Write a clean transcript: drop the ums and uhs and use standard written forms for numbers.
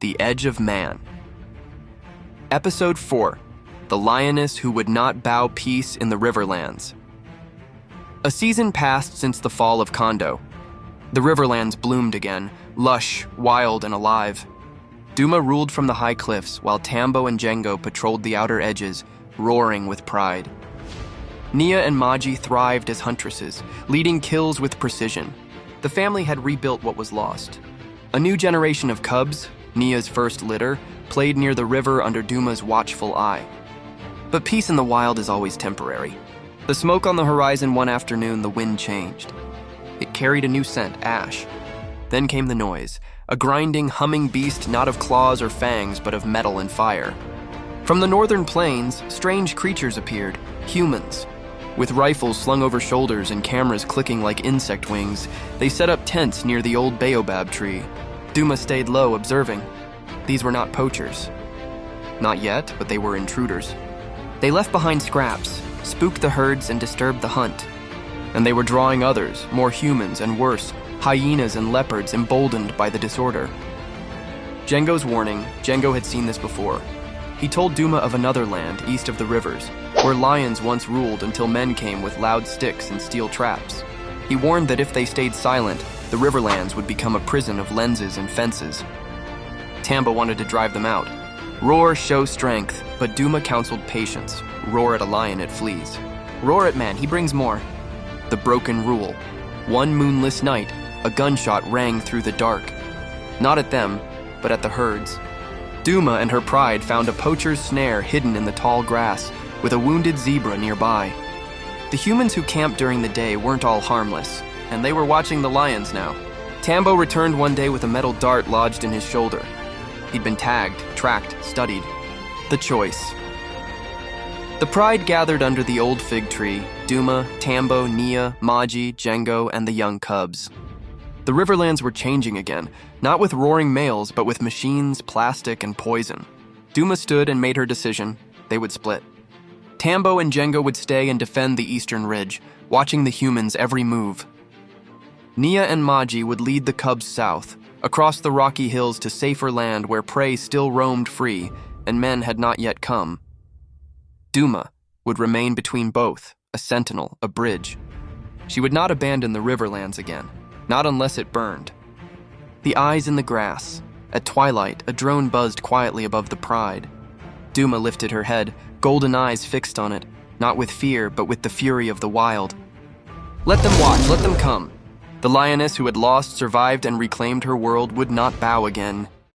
The Edge of Man. Episode 4. The Lioness Who Would Not Bow Peace in the Riverlands. A season passed since the fall of Kondo. The Riverlands bloomed again, lush, wild, and alive. Duma ruled from the high cliffs, while Tambo and Django patrolled the outer edges, roaring with pride. Nia and Maji thrived as huntresses, leading kills with precision. The family had rebuilt what was lost. A new generation of cubs, Nia's first litter, played near the river under Duma's watchful eye. But peace in the wild is always temporary. The smoke on the horizon one afternoon, the wind changed. It carried a new scent, ash. Then came the noise, a grinding, humming beast not of claws or fangs, but of metal and fire. From the northern plains, strange creatures appeared, humans. With rifles slung over shoulders and cameras clicking like insect wings, they set up tents near the old baobab tree. Duma stayed low, observing. These were not poachers. Not yet, but they were intruders. They left behind scraps, spooked the herds and disturbed the hunt. And they were drawing others, more humans and worse, hyenas and leopards emboldened by the disorder. Django's warning, Django had seen this before. He told Duma of another land east of the rivers, where lions once ruled until men came with loud sticks and steel traps. He warned that if they stayed silent, the Riverlands would become a prison of lenses and fences. Tambo wanted to drive them out. Roar, show strength, but Duma counseled patience. Roar at a lion, it flees. Roar at man, he brings more. The broken rule. One moonless night, a gunshot rang through the dark. Not at them, but at the herds. Duma and her pride found a poacher's snare hidden in the tall grass, with a wounded zebra nearby. The humans who camped during the day weren't all harmless, and they were watching the lions now. Tambo returned one day with a metal dart lodged in his shoulder. He'd been tagged, tracked, studied. The choice. The pride gathered under the old fig tree, Duma, Tambo, Nia, Maji, Django, and the young cubs. The Riverlands were changing again, not with roaring males, but with machines, plastic, and poison. Duma stood and made her decision. They would split. Tambo and Django would stay and defend the eastern ridge, watching the humans' every move. Nia and Maji would lead the cubs south, across the rocky hills to safer land where prey still roamed free and men had not yet come. Duma would remain between both, a sentinel, a bridge. She would not abandon the Riverlands again, not unless it burned. The eyes in the grass. At twilight, a drone buzzed quietly above the pride. Duma lifted her head, golden eyes fixed on it, not with fear, but with the fury of the wild. Let them watch, let them come. The lioness who had lost, survived, and reclaimed her world would not bow again.